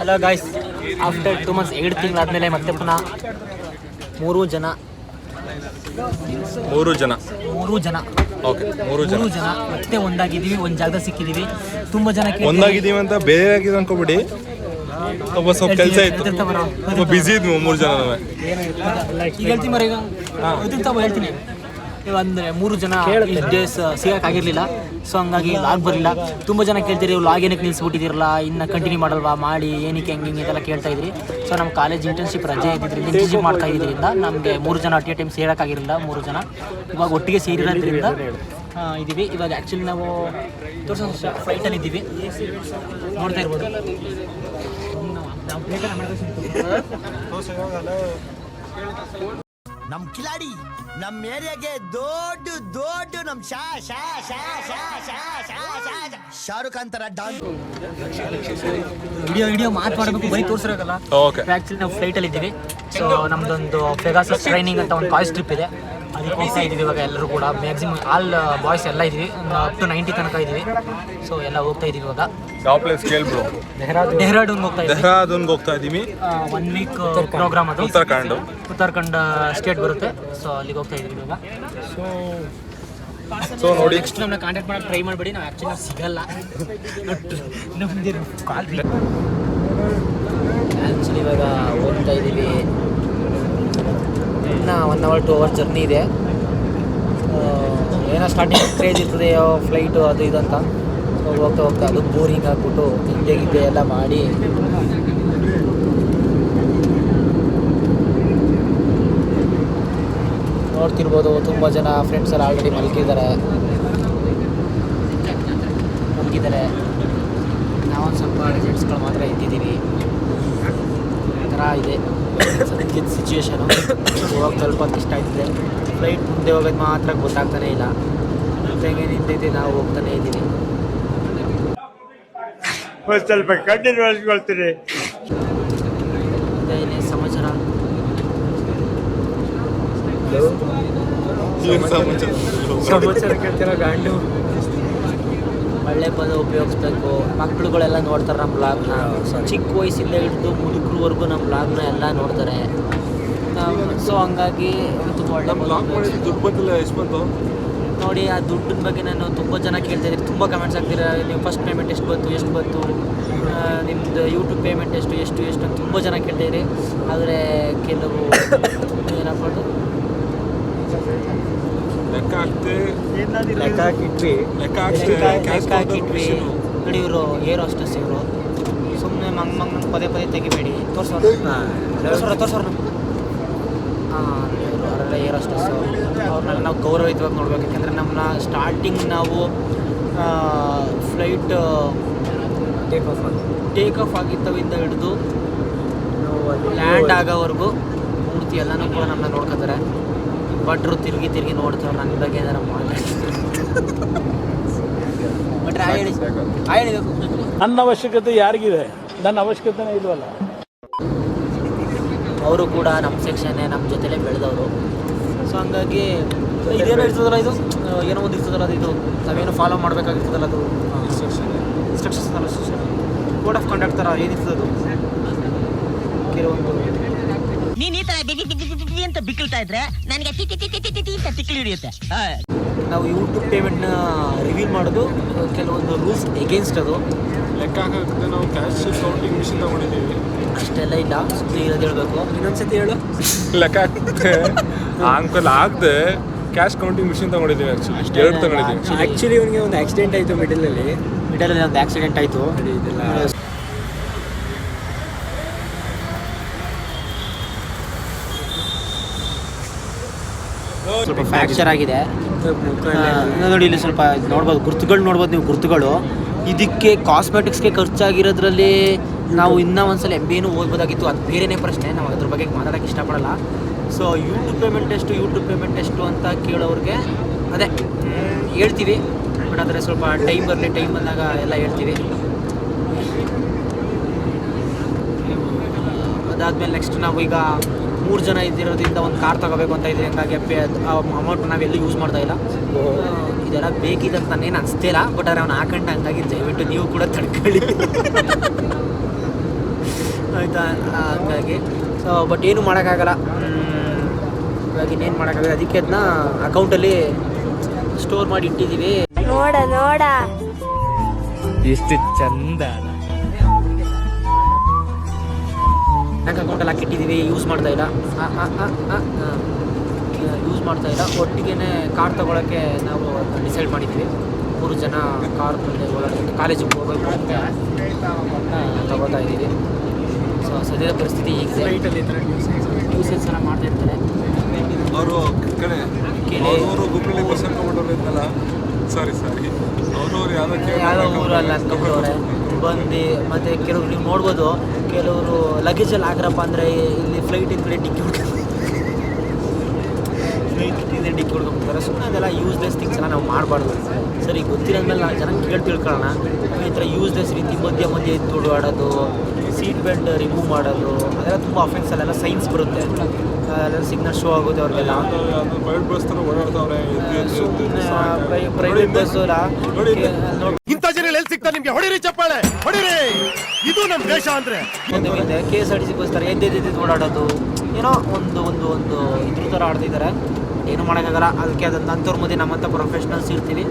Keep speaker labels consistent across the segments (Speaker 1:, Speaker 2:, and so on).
Speaker 1: Hello guys, after 2 months 2 ತಿಂಗಳಾದ್ಮೇಲೆ ಮತ್ತೆ ಪುನಃ ಮೂರು ಜನ ಮತ್ತೆ ಒಂದಾಗಿದ್ದೀವಿ, ಒಂದು ಜಾಗದಾಗ ಸಿಕ್ಕಿದ್ದೀವಿ. ತುಂಬ ಜನ
Speaker 2: ಒಂದಾಗಿದ್ದೀವಿ ಅಂತ ಬೇರೆ ಆಗಿದೆ ಅನ್ಕೋಬಿಡಿ. ಒಬ್ಬ ಸ್ವಲ್ಪ ಕೆಲಸ ಇತ್ತು, ಒಬ್ಬ ಬಿಸಿ ಇದ್ವಿ 3 ಜನ.
Speaker 1: ಈಗ ಹೇಳ್ತೀನಿ ಮರ, ಈಗ ಹೇಳ್ತೀನಿ ಅಂದರೆ 3 ಜನ ಡೇಸ್ ಸಿಗೋಕ್ಕಾಗಿರಲಿಲ್ಲ. ಸೊ ಹಂಗಾಗಿ ಲಾಗ್ ಬರಲಿಲ್ಲ. ತುಂಬ ಜನ ಕೇಳ್ತೀರಿ, ಲಾಗ್ ಏನಕ್ಕೆ ನಿಲ್ಲಿಸ್ಬಿಟ್ಟಿದ್ದೀರಲ್ಲ, ಇನ್ನು ಕಂಟಿನ್ಯೂ ಮಾಡಲ್ವಾ, ಮಾಡಿ ಏನಕ್ಕೆ ಹೆಂಗೆ ಇದೆಲ್ಲ ಕೇಳ್ತಾ ಇದ್ರಿ. ಸೊ ನಮ್ಮ ಕಾಲೇಜ್ ಇಂಟರ್ನ್ಶಿಪ್ ರಜೆ ಇದ್ದಿದ್ದರಿಂದ ಇಂಟರ್ನ್ಶಿಪ್ ಮಾಡ್ತಾ ಇದ್ರಿಂದ ನಮಗೆ 3 ಜನ ಅಟ್ ಎ ಟೈಮ್ ಸೇರೋಕ್ಕಾಗಿರಲಿಲ್ಲ. 3 ಜನ ಇವಾಗ ಒಟ್ಟಿಗೆ ಸೇರಿರೋದ್ರಿಂದ ಇದ್ದೀವಿ. ಇವಾಗ ಆ್ಯಕ್ಚುಲಿ ನಾವು ತೋರಿಸೋ ಫ್ಲೈಟಲ್ಲಿ ಇದ್ದೀವಿ, ನೋಡ್ತಾ ಇರ್ಬೋದು.
Speaker 3: ನಮ್ ಕಿಲಾಡಿ ನಮ್ ಏರಿಯಾಗೆ ದೊಡ್ಡ ದೊಡ್ಡ ನಮ್ ಶಾರುಖ್ ಖಾನ್ ತರ ಡಾನ್ಸ್
Speaker 1: ವಿಡಿಯೋ ಮಾತಾಡಬೇಕು, ಬರೀ ತೋರಿಸಿರೋಲ್ಲ. ಆ್ಯಕ್ಚುಲಿ ನಾವು ಫ್ಲೈಟಲ್ಲಿ ಇದ್ದೀವಿ. ಸೊ ನಮ್ದೊಂದು ಪೆಗಾಸಸ್ ಟ್ರೈನಿಂಗ್ ಅಂತ ಒಂದು ಕಾಲೇಜ್ ಟ್ರಿಪ್ ಇದೆ, ಅದಕ್ಕೆ ಹೋಗ್ತಾ ಇದ್ದೀವಿ. ಇವಾಗ ಎಲ್ಲರೂ ಕೂಡ ಮ್ಯಾಕ್ಸಿಮಮ್ ಆಲ್ ಬಾಯ್ಸ್ ಎಲ್ಲ ಇದ್ದೀವಿ, ಅಪ್ ಟು 90 ತನಕ ಇದ್ದೀವಿ. ಸೊ ಎಲ್ಲ ಹೋಗ್ತಾ ಇದ್ದೀವಿ. ಇವಾಗ
Speaker 2: ಯಾವ ಪ್ಲೇಸ್ ಕೇಳ್ಬಿಡು.
Speaker 1: ಡೆಹ್ರಾಡೂನ್
Speaker 2: ಹೋಗ್ತಾ ಇದ್ದೀವಿ.
Speaker 1: 1 week ಪ್ರೋಗ್ರಾಮ್ ಅದು. ಉತ್ತರಾಖಂಡ್ ಸ್ಟೇಟ್ ಬರುತ್ತೆ. ಸೊ ಅಲ್ಲಿಗೆ ಹೋಗ್ತಾ ಇದ್ದೀವಿ ಇವಾಗ. ಸೊ ನೋಡಿ, ನೆಕ್ಸ್ಟ್ ನಮ್ಮನ್ನ ಕಾಂಟ್ಯಾಕ್ಟ್ ಮಾಡೋಕ್ಕೆ ಟ್ರೈ ಮಾಡಬೇಡಿ, ನಾವು ಆ್ಯಕ್ಚುಲಿ ಸಿಗಲ್ಲ. ನಮ್ಮದು ಕಾಲ್ ರೀ. ಆ್ಯಕ್ಚುಲಿ ಇವಾಗ ಹೋಗ್ತಾ ಇದ್ದೀವಿ. ಇನ್ನು 1 hour 2 hours ಜರ್ನಿ ಇದೆ. ಏನೋ ಸ್ಟಾರ್ಟಿಂಗ್ ಕ್ರೇಜ್ ಇರ್ತದೆ ಫ್ಲೈಟು ಅದು ಇದು ಅಂತ. ಸೊ ಹೋಗ್ತಾ ಅದು ಬೋರಿಂಗ್ ಆಗಿಬಿಟ್ಟು ಹಿಂದೆ ಎಲ್ಲ ಮಾಡಿ ನೋಡ್ತಿರ್ಬೋದು. ತುಂಬ ಜನ ಫ್ರೆಂಡ್ಸ್ ಎಲ್ಲ ಆಲ್ರೆಡಿ ಮಲಗಿದ್ದಾರೆ. ನಾವೊಂದು ಸ್ವಲ್ಪ ರಿಸಲ್ಟ್ಸ್ಗಳು ಮಾತ್ರ ಇದ್ದಿದ್ದೀವಿ. ಆ ಥರ ಇದೆ ಸದ್ಯಕ್ಕಿದ್ದ ಸಿಚುವೇಶನು. ಹೋಗೋಕ್ಕೆ ಸ್ವಲ್ಪ ಇಷ್ಟ ಆಯ್ತಿದೆ. ಫ್ಲೈಟ್ ಮುಂದೆ ಹೋಗೋದು ಮಾತ್ರ ಗೊತ್ತಾಗ್ತಾನೇ ಇಲ್ಲ. ಜೊತೆಗೆ ನಿಂತೈತೆ, ನಾವು ಹೋಗ್ತಾನೆ ಇದ್ದೀವಿ.
Speaker 4: ಸ್ವಲ್ಪ ಕಣ್ಣಿನ ಬಳಸ್ಕೊಳ್ತೀರಿ.
Speaker 1: ಇಲ್ಲಿ ಸಮಾಚಾರ ಕೇಳ್ತಿರೋ ಗಾಂಡು ಒಳ್ಳೆ ಪದ ಉಪಯೋಗಿಸ್ಬೇಕು. ಮಕ್ಕಳುಗಳೆಲ್ಲ ನೋಡ್ತಾರೆ ನಮ್ಮ ಬ್ಲಾಗ್ನ. ಚಿಕ್ಕ ವಯಸ್ಸಿಂದ ಹಿಡಿದು ಮುದುಕರವರೆಗೂ ನಮ್ಮ ಬ್ಲಾಗ್ನ ಎಲ್ಲ ನೋಡ್ತಾರೆ. ಸೊ ಹಂಗಾಗಿ ತುಂಬ ಒಳ್ಳೆ
Speaker 2: ಎಷ್ಟು
Speaker 1: ನೋಡಿ. ಆ ದುಡ್ಡಿನ ಬಗ್ಗೆ ನಾನು ತುಂಬ ಜನ ಕೇಳ್ತಾ ಇದ್ದೀನಿ, ತುಂಬ ಕಮೆಂಟ್ಸ್ ಆಗ್ತೀರ. ನೀವು ಫಸ್ಟ್ ಪೇಮೆಂಟ್ ಎಷ್ಟು ಬಂತು, ನಿಮ್ಮದು ಯೂಟ್ಯೂಬ್ ಪೇಮೆಂಟ್ ಎಷ್ಟು ಅಂತ ತುಂಬ ಜನ ಕೇಳ್ತಾಯಿರಿ. ಆದರೆ ಕೆಲವು ಏನಪ್ಪ ಲೆಕ್ಕ ಹಾಕಿಟ್ವಿ. ನೋಡಿ, ಇವರು ಏರ್ ಹೋಸ್ಟೆಸ್, ಇವರು ಸುಮ್ಮನೆ ಮಂಗ್ ಪದೇ ತೆಗಿಬೇಡಿ. ತೋರ್ಸೋರು ಇವರು ಅವರೆಲ್ಲ ಏರ್ ಹೋಸ್ಟೆಸ್ಸು. ಅವ್ರನ್ನೆಲ್ಲ ನಾವು ಗೌರವಯುತವಾಗಿ ನೋಡ್ಬೇಕು. ಯಾಕೆಂದರೆ ನಮ್ಮನ್ನ ಸ್ಟಾರ್ಟಿಂಗ್ ನಾವು ಫ್ಲೈಟ್ ಟೇಕ್ ಆಫ್ ಆಗಿದ್ದವಿಂದ ಹಿಡಿದು ಲ್ಯಾಂಡ್ ಆಗೋವರೆಗೂ ಪೂರ್ತಿ ಎಲ್ಲನೂ ಕೂಡ ನಮ್ಮನ್ನ ನೋಡ್ಕೊತಾರೆ. ಭಟ್ರು ತಿರುಗಿ ನೋಡ್ತಾರೆ ನನ್ನ ಬಗ್ಗೆ ಏನಾರ ಹೇಳಿಬೇಕು.
Speaker 4: ನನ್ನ ಅವಶ್ಯಕತೆ ಯಾರಿಗಿದೆ? ನನ್ನ ಅವಶ್ಯಕತೆನೇ ಇಲ್ವಲ್ಲ.
Speaker 1: ಅವರು ಕೂಡ ನಮ್ಮ ಸೆಕ್ಷನ್ನೇ, ನಮ್ಮ ಜೊತೆಲೇ ಬೆಳೆದವರು. ಸೊ ಹಂಗಾಗಿ ಇದೇನೋ ಇರ್ತದಲ್ಲ, ಇದು ಏನೋ ಒಂದು ಇರ್ತದಲ್ಲ, ಇದು ನಾವೇನು ಫಾಲೋ ಮಾಡಬೇಕಾಗಿರ್ತದಲ್ಲ, ಅದು ಇನ್ಸ್ಟ್ರಕ್ಷನ್ಸ್ ಅಲ್ಲ, ಕೋಡ್ ಆಫ್ ಕಂಡಕ್ಟ್ ಥರ ಏನಿರ್ತದದು. ಕೆಲವೊಂದು
Speaker 3: ನೀನ್ ಈ ತರ ಅಂತ ಬಿಕ್ಕಳ್ತಾ ಇದ್ರೆ ನನಗೆ ತಿಕ್ಕಲಿ ಹಿಡಿಯುತ್ತೆ.
Speaker 1: ನಾವು ಯೂಟ್ಯೂಬ್ ಪೇಮೆಂಟ್ನ ರಿವೀಲ್ ಮಾಡೋದು ಕೆಲವೊಂದು ರೂಲ್ಸ್ ಎಗೇನ್ಸ್ಟ್. ಅದು
Speaker 2: ಲೆಕ್ಕ ಹಾಕಿದ್ರೆ ನಾವು ಕ್ಯಾಶ್ ಕೌಂಟಿಂಗ್ ಮಿಷಿನ್ ತಗೊಂಡಿದ್ದೀವಿ.
Speaker 1: ಅಷ್ಟೆಲ್ಲ ಇಲ್ಲ, ಸುಮ್ಮನೆ ಇರೋದು ಹೇಳಬೇಕು. ಇನ್ನೊಂದ್ಸತಿ ಹೇಳು.
Speaker 2: ಲೆಕ್ಕ ಅಂಕಲ್ ಆಗದೆ ಕ್ಯಾಶ್ ಕೌಂಟಿಂಗ್ ಮಿಷಿನ್ ತಗೊಂಡಿದ್ದೀವಿ.
Speaker 4: ಆ್ಯಕ್ಚುಲಿ ಇವನಿಗೆ ಒಂದು ಆಕ್ಸಿಡೆಂಟ್ ಆಯಿತು. ಮಿಡಲಲ್ಲಿ
Speaker 1: ಒಂದು ಆಕ್ಸಿಡೆಂಟ್ ಆಯಿತು. ಸ್ವಲ್ಪ ಫ್ರ್ಯಾಕ್ಚರ್ ಆಗಿದೆ ನೋಡಿ. ಇಲ್ಲಿ ಸ್ವಲ್ಪ ನೋಡ್ಬೋದು, ಗುರುತುಗಳು. ಇದಕ್ಕೆ ಕಾಸ್ಮೆಟಿಕ್ಸ್ಗೆ ಖರ್ಚಾಗಿರೋದ್ರಲ್ಲಿ ನಾವು ಇನ್ನೂ ಒಂದ್ಸಲ MBAನೂ ಓದ್ಬೋದಾಗಿತ್ತು. ಅದು ಬೇರೆಯೇ ಪ್ರಶ್ನೆ, ನಾವು ಅದ್ರ ಬಗ್ಗೆ ಮಾತಾಡೋಕ್ಕೆ ಇಷ್ಟಪಡಲ್ಲ. ಸೊ ಯೂಟ್ಯೂಬ್ ಪೇಮೆಂಟ್ ಎಷ್ಟು ಅಂತ ಕೇಳೋರಿಗೆ ಅದೇ ಹೇಳ್ತೀವಿ. ಬಟ್ ಆದರೆ ಸ್ವಲ್ಪ ಟೈಮ್ ಬಂದಾಗ ಎಲ್ಲ ಹೇಳ್ತೀವಿ. ಅದಾದಮೇಲೆ ನೆಕ್ಸ್ಟ್ ನಾವು ಈಗ 3 ಜನ ಇದ್ದಿರೋದ್ರಿಂದ ಒಂದು ಕಾರ್ ತಗೋಬೇಕು ಅಂತ ಇದ್ದೀವಿ. ಹಂಗಾಗಿ ಅಮೌಂಟ್ ನಾವೆಲ್ಲೂ ಯೂಸ್ ಮಾಡ್ತಾ ಇಲ್ಲ. ಇದೆಲ್ಲ ಬೇಕಿದೆ ಅಂತ ನಾನೇನು ಅನಿಸ್ತಿಲ್ಲ. ಬಟ್ ಆದರೆ ಅವ್ನು ಹಾಕೊಂಡು ಹಂಗಾಗಿ ದಯವಿಟ್ಟು ನೀವು ಕೂಡ ತಡ್ಕೊಳ್ಳಿ. ಆಯಿತಾ. ಹಂಗಾಗಿ ಸೊ ಬಟ್ ಏನು ಮಾಡೋಕ್ಕಾಗಲ್ಲ. ಇವಾಗ ಇನ್ನೇನು ಮಾಡೋಕ್ಕಾಗಲ್ಲ. ಅದಕ್ಕೆ ಅದನ್ನ ಅಕೌಂಟಲ್ಲಿ ಸ್ಟೋರ್ ಮಾಡಿ ಇಟ್ಟಿದ್ದೀವಿ.
Speaker 5: ನೋಡ
Speaker 4: ಎಷ್ಟು ಚಂದ.
Speaker 1: ಬ್ಯಾಂಕ್ ಅಕೌಂಟಲ್ಲಿ ಹಾಕಿಟ್ಟಿದ್ದೀವಿ. ಯೂಸ್ ಮಾಡ್ತಾ ಇಲ್ಲ. ಒಟ್ಟಿಗೆ ಕಾರ್ ತೊಗೊಳಕ್ಕೆ ನಾವು ಡಿಸೈಡ್ ಮಾಡಿದ್ದೀವಿ. 3 ಜನ ಕಾರ್ ಕಾಲೇಜಿಗೆ ಹೋಗಬೇಕು ಅಂತ ತಗೋತಾ ಇದ್ದೀವಿ. ಸೊ ಸದ್ಯದ ಪರಿಸ್ಥಿತಿ ಹೀಗಿದೆ. ಯೂಸೇಜ್ ಎಲ್ಲ ಮಾಡ್ತಾ ಇರ್ತಾರೆ.
Speaker 2: ಅವರು ಕಡೆ ಅವರು ಗುಬ್ಬಳ್ಳಿ ಬಸ್ ಅನ್ಕೊಂಡ್ಬಿಟ್ಟವ್ರಲ್ಲ. ಸಾರಿ ಅವರು
Speaker 1: ಯಾವ ಊರಲ್ಲ ಅಂದ್ಕೊಂಡವ್ರೆ ಬಂದು. ಮತ್ತು ಕೆಲವರು ನೀವು ನೋಡ್ಬೋದು, ಕೆಲವರು ಲಗೇಜಲ್ಲಿ ಆಗ್ರಪ್ಪ ಅಂದರೆ ಇಲ್ಲಿ ಫ್ಲೈಟಿನ ಕಡೆ ಡಿಕ್ಕಿ ಹೊಡ್ಕೊಂಡ್ಬಿಡ್ತಾರೆ. ಸುಮ್ಮನೆ ಅದೆಲ್ಲ ಯೂಸ್ಲೆಸ್ ಥಿಂಗ್ಸ್ ಎಲ್ಲ ನಾವು ಮಾಡಬಾರ್ದು. ಸರಿ, ಗೊತ್ತಿರೋದ್ಮೇಲೆ ನಾವು ಜನ ತಿಳ್ಕೊಳ್ಳೋಣ. ಈ ಥರ ಯೂಸ್ಲೆಸ್ ರೀತಿ ಮಧ್ಯೆ ಎದ್ದು ಆಡೋದು, ಸೀಟ್ ಬೆಲ್ಟ್ ರಿಮೂವ್ ಮಾಡೋದು, ಅದೆಲ್ಲ ತುಂಬ ಅಫೆನ್ಸ್. ಅಲ್ಲೆಲ್ಲ ಸೈನ್ಸ್ ಬರುತ್ತೆ. ಅದೆಲ್ಲ ಸಿಗ್ನಲ್ ಶೋ ಆಗುತ್ತೆ ಅವ್ರಿಗೆಲ್ಲ.
Speaker 2: ಪ್ರೈವೇಟ್ ಬಸ್ ಥರ ಓಡಾಡ್ತಾವ್ರೆ.
Speaker 1: ಪ್ರೈವೇಟ್ ಬಸ್
Speaker 6: ಇಂಥ ಜನ ಎಲ್ಲಿ ಸಿಗ್ತಾರೆ ನಿಮ್ಗೆ? ಹೊಡಿರಿ ಚಪ್ಪಾಳೆ, ಹೊಡಿರಿ. ಇದು ನಮ್ಮ ದೇಶ ಅಂದ್ರೆ.
Speaker 1: KSRTC ಬಸ್ ಥರ ಎದ್ದು ಓಡಾಡೋದು, ಏನೋ ಒಂದು ಇದ್ರ ಥರ ಆಡ್ತಿದ್ದಾರೆ. ಏನು ಮಾಡೋಕ್ಕಾಗಲ್ಲ. ಅದಕ್ಕೆ ಅದನ್ನು ಅಂಥವ್ರ ಮಧ್ಯೆ ನಮ್ಮಂಥ ಪ್ರೊಫೆಷ್ನಲ್ಸ್ ಇರ್ತೀವಿ.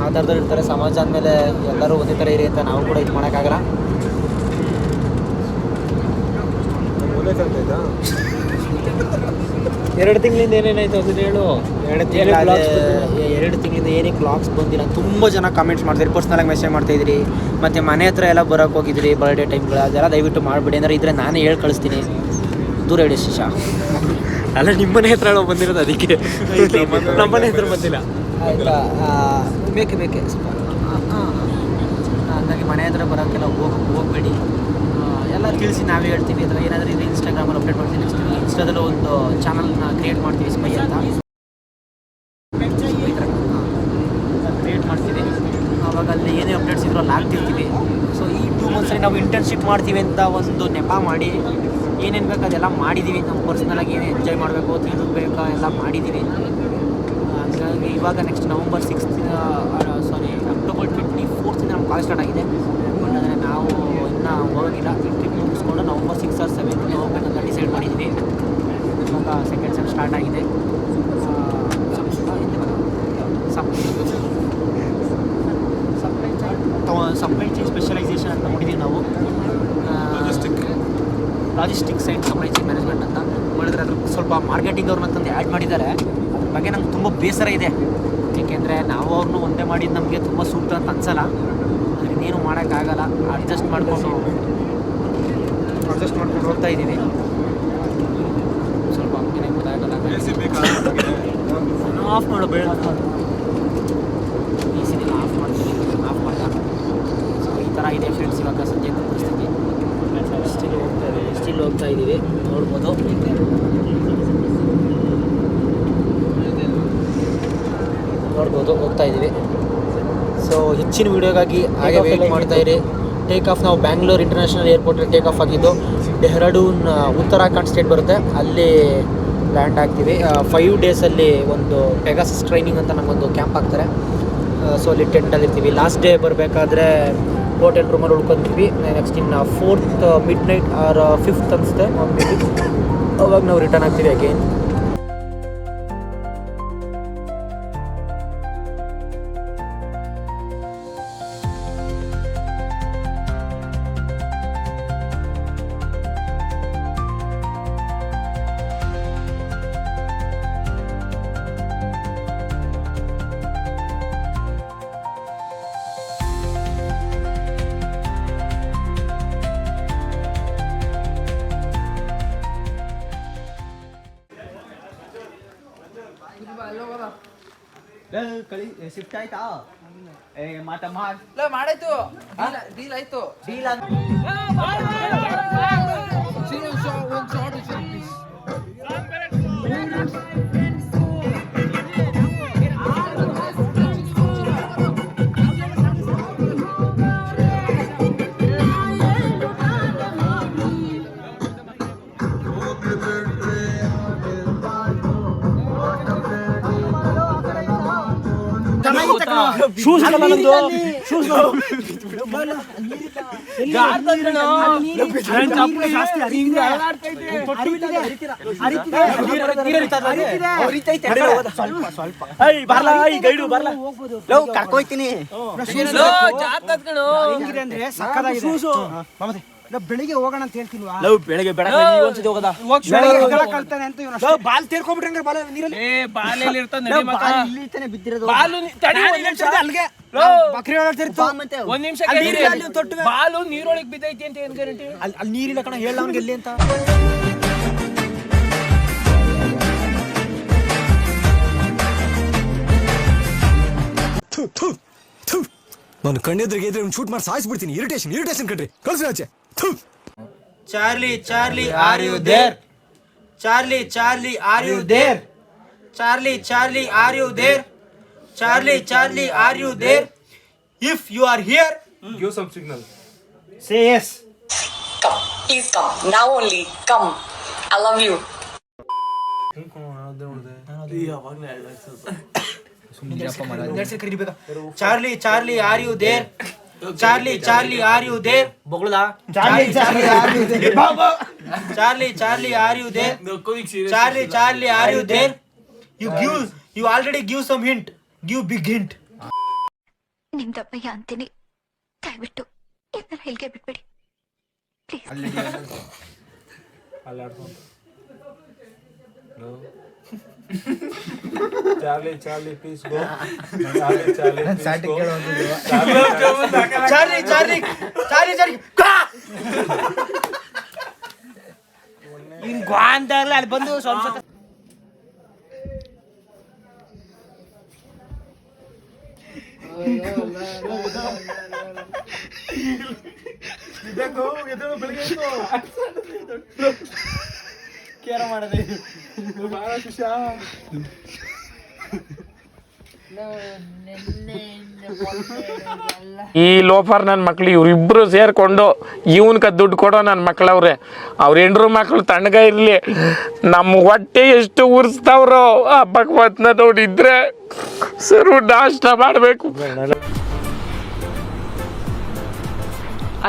Speaker 1: ಆ ಥರದವ್ರು ಇರ್ತಾರೆ. ಸಮಾಜ ಅಂದಮೇಲೆ ಎಲ್ಲರೂ ಒಂದೇ ಥರ ಇರಿ ಅಂತ ನಾವು ಕೂಡ ಇದು ಮಾಡೋಕ್ಕಾಗಲ್ಲ.
Speaker 4: ಎರಡು ತಿಂಗಳಿಂದ ಏನೇನಾಯ್ತು ಅದನ್ನ ಹೇಳು.
Speaker 1: 2 ತಿಂಗಳಿಂದ ಏನಕ್ಕೆ ಬ್ಲಾಗ್ಸ್ ಬಂದಿಲ್ಲ. ತುಂಬ ಜನ ಕಾಮೆಂಟ್ಸ್ ಮಾಡ್ತೀರಿ, ಪರ್ಸ್ನಲಾಗಿ ಮೆಸೇಜ್ ಮಾಡ್ತಾಯಿದ್ರಿ. ಮತ್ತು ಮನೆ ಹತ್ರ ಎಲ್ಲ ಬರೋಕ್ಕೆ ಹೋಗಿದ್ರಿ ಬರ್ಡೇ ಟೈಮ್ಗಳು. ಅದೆಲ್ಲ ದಯವಿಟ್ಟು ಮಾಡಿಬಿಡಿ. ಅಂದರೆ ಇದ್ರೆ ನಾನೇ ಹೇಳಿ ಕಳಿಸ್ತೀನಿ. ದೂರ ಇಡಿ ಶಿಶಾ.
Speaker 4: ಅಲ್ಲ, ನಿಮ್ಮನೆ ಹತ್ರ ಬಂದಿರೋದು ಅದಕ್ಕೆ. ನಮ್ಮನೆ ಹತ್ರ ಬಂದಿಲ್ಲ
Speaker 1: ಆಯಿತಾ. ಬೇಕೇ ಹಾಗಾಗಿ ಮನೆ ಹತ್ರ ಬರೋಕ್ಕೆಲ್ಲ ಹೋಗಬೇಡಿ. ಎಲ್ಲ ತಿಳಿಸಿ ನಾವೇ ಹೇಳ್ತೀವಿ. ಅದರ ಏನಾದರೂ ಇದು ಇನ್ಸ್ಟಾಗ್ರಾಮಲ್ಲಿ ಅಪ್ಡೇಟ್ ಮಾಡ್ತೀವಿ. ನೆಕ್ಸ್ಟ್ ಇನ್ಸ್ಟಾದಲ್ಲೂ ಒಂದು ಚಾನಲ್ನ ಕ್ರಿಯೇಟ್ ಮಾಡ್ತೀವಿ, ಸ್ಪೈ ಅಂತ ಕ್ರಿಯೇಟ್ ಮಾಡ್ತೀವಿ. ಆವಾಗ ಅಲ್ಲಿ ಏನೇ ಅಪ್ಡೇಟ್ಸ್ ಇದ್ರೂ ಅಲ್ಲಿ ಹಾಕ್ತಿರ್ತೀವಿ. ಸೊ ಈ 2 ಮಂತ್ಸಲ್ಲಿ ನಾವು ಇಂಟರ್ನ್ಶಿಪ್ ಮಾಡ್ತೀವಿ ಅಂತ ಒಂದು ನೆಪ ಮಾಡಿ ಏನೇನು ಬೇಕು ಅದೆಲ್ಲ ಮಾಡಿದ್ದೀವಿ. ನಮ್ಮ ಪರ್ಸ್ನಲಾಗಿ ಏನೇ ಎಂಜಾಯ್ ಮಾಡಬೇಕು, ತಿಳ್ಬೇಕಾ ಎಲ್ಲ ಮಾಡಿದ್ದೀವಿ. ಹಾಗಾಗಿ ಇವಾಗ next November 6th October 24th ನಮ್ಮ ಕಾಲೇಜ್ ಸ್ಟಾರ್ಟ್ ಆಗಿದೆ. ಬಟ್ ಅಂದರೆ ನಾವು ಇನ್ನೂ ಹೋಗೋಕ್ಕಿಲ್ಲ. ಟ್ರಿಪ್ ಮುಗಿಸ್ಕೊಂಡು November 6 or 7 ಹೋಗ್ಬೇಕಂತ ಡಿಸೈಡ್ ಮಾಡಿದ್ದೀವಿ. ಇವಾಗ ಸೆಕೆಂಡ್ ಸೆಮ್ ಸ್ಟಾರ್ಟ್ ಆಗಿದೆ. ಸಪ್ಲೈ ಚೈನ್ ಸ್ಪೆಷಲೈಸೇಷನ್ ಅಂತ ನೋಡಿದ್ದೀವಿ ನಾವು. Logistic side supply chain management ಅಂತ ಮಾಡಿದ್ರೆ ಅದ್ರ ಸ್ವಲ್ಪ ಮಾರ್ಕೆಟಿಂಗ್ ಅವ್ರನ್ನ ತಂದು ಆ್ಯಡ್ ಮಾಡಿದ್ದಾರೆ. ಅದ್ರ ಬಗ್ಗೆ ನಂಗೆ ತುಂಬ ಬೇಸರ ಇದೆ. ಏಕೆಂದರೆ ನಾವು ಅವ್ರನ್ನೂ ಒಂದೇ ಮಾಡಿದ್ದು ನಮಗೆ ತುಂಬ ಸೂಕ್ತ ಅಂತ ಅನ್ಸಲ್ಲ. ಅದನ್ನೇನು ಮಾಡೋಕ್ಕಾಗಲ್ಲ. ಅಡ್ಜಸ್ಟ್ ಮಾಡ್ಕೊಂಡು ಹೋಗ್ತಾ ಇದ್ದೀವಿ. ಸ್ವಲ್ಪ ಹಂಗೆ ಗೊತ್ತಾಗಲ್ಲ. ಆಫ್ ಮಾಡೋ ಬೇಡ, ಈ ಸಿನಿಮಾ ಆಫ್ ಮಾಡ್ತೀವಿ. ಆಫ್ ಮಾಡ. ಸೊ ಈ ಥರ ಇದೆ ಫ್ರೆಂಡ್ಸ್ ಇವಾಗ ಸದ್ಯದ ಪರಿಸ್ಥಿತಿ. ಸ್ಟಿಲ್ ಹೋಗ್ತಾ ಇದ್ದೀವಿ. ನೋಡ್ಬೋದು. ಹೋಗ್ತಾ ಇದ್ದೀವಿ. ಸೊ ಹೆಚ್ಚಿನ ವೀಡಿಯೋಗಾಗಿ ಹಾಗೆ ವೆಯ್ಟ್ ಮಾಡ್ತಾಯಿರಿ. ಟೇಕ್ ಆಫ್ ನಾವು ಬ್ಯಾಂಗ್ಳೂರ್ ಇಂಟರ್ನ್ಯಾಷನಲ್ ಏರ್ಪೋರ್ಟಲ್ಲಿ ಟೇಕ್ ಆಫ್ ಆಗಿದ್ದು. ಡೆಹ್ರಾಡೂನ್ ಉತ್ತರಾಖಂಡ್ ಸ್ಟೇಟ್ ಬರುತ್ತೆ, ಅಲ್ಲಿ ಲ್ಯಾಂಡ್ ಆಗ್ತೀವಿ. 5 ಡೇಸಲ್ಲಿ ಒಂದು ಪೆಗಾಸಸ್ ಟ್ರೈನಿಂಗ್ ಅಂತ ನಮಗೊಂದು ಕ್ಯಾಂಪ್ ಹಾಕ್ತಾರೆ. ಸೊ ಅಲ್ಲಿ ಟೆಂಟಲ್ಲಿ ಇರ್ತೀವಿ. ಲಾಸ್ಟ್ ಡೇ ಬರಬೇಕಾದ್ರೆ ಹೋಟೆಲ್ ರೂಮಲ್ಲಿ ಉಳ್ಕೊತೀವಿ. ನೆಕ್ಸ್ಟ್ ಇನ್ನು 4th midnight or 5th ಅನಿಸುತ್ತೆ ಅವಾಗ ನಾವು ರಿಟರ್ನ್ ಆಗ್ತೀವಿ ಅಗೇನ್.
Speaker 4: ಶಿಫ್ಟ್ ಆಯ್ತಾ?
Speaker 7: ಮಾಡಾಯ್ತು, ಡೀಲ್ ಆಯ್ತು.
Speaker 4: ಕರ್ಕೋಯ್ತೀನಿ
Speaker 5: ಬೆಳಿಗ್ಗೆ ಹೋಗೋಣ ಅಂತ ಹೇಳ್ತೀನಿವಾ
Speaker 4: ಬೆಳಗ್ಗೆ ಬೇಡ ಒಂದ್ಸತಿ ಹೋಗದ
Speaker 5: ಕಲ್ತಾನೆ ಅಂತ ಇವನು ಬಾಲ್ ತೇರ್ಕೊಂಡ್ಬಿಟ್ರೆ ಬಾಲ್ ನೀರಲ್ಲಿ ಬಿದ್ದಿರೋದು ಬಕ್ರಿ
Speaker 7: ಒಂದ್ ನಿಮಿಷ ಬಾಲು ನೀರೊಳಗೆ ಬಿದ್ದೈತಿ ಅಂತ ಏನ್ ಗ್ಯಾರಂಟಿ?
Speaker 5: ಅಲ್ಲಿ ನೀರಿಲ್ಲ ಕಣ ಹೇಳ ಅವ್ನಿಗೆ ಎಲ್ಲಿ ಅಂತ
Speaker 8: ನಾನು ಕಣ್ಣೆದ್ರಿಗೆ ಇದ್ರೆ ಒಂದು ಶೂಟ್ ಮಾಡಿ ಸಾಯಿಸ್ಬಿಡ್ತೀನಿ. ಇರಿಟೇಷನ್ ಕಣ್ರಿ, ಕಳ್ಸಿ ಆಚೆ.
Speaker 1: Charlie are you there? Charlie are you there? Charlie are you there? Charlie are you there? If you are here,
Speaker 2: give some signal.
Speaker 5: Say yes.
Speaker 9: Come, please come. Now only come. I love you.
Speaker 1: Charlie are you there? Charlie are you there?
Speaker 4: ಬೊಗಳದ
Speaker 1: Charlie are you there? Charlie are you there? Charlie are you there? You already give some hint. Give big hint.
Speaker 10: ನಿಮ್ದಪ್ಪಯ್ಯ ಅಂತೀನಿ, ದಯವಿಟ್ಟು ಇದನ್ನ ಹೇಳಿಕೆ ಬಿಟ್ಬಿಡಿ please.
Speaker 2: Charlie please go. Charlie
Speaker 5: ಅಲ್ಲಿ ಬಂದು ಸ್ವಲ್ಪ ಕೇರ ಮಾಡದೆ
Speaker 11: ಈ ಲೋಫರ್ ನನ್ನ ಮಕ್ಳು ಇವ್ರಿಬ್ರು ಸೇರ್ಕೊಂಡು ಇವನ್ಕ ದುಡ್ಡು ಕೊಡೋ ನನ್ನ ಮಕ್ಳವ್ರೆ. ಅವ್ರ ಹೆಂಡ್ರು ಮಕ್ಳು ತಣ್ಣಗ ಇರ್ಲಿ, ನಮ್ಮ ಹೊಟ್ಟೆ ಎಷ್ಟು ಉರ್ಸ್ತಾವ್ರೋ ಆ ಭಗವತ್ನ ನೋಡಿದ್ರೆ ಸರು ನಾಷ್ಟ ಮಾಡಬೇಕು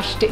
Speaker 7: ಅಷ್ಟೇ.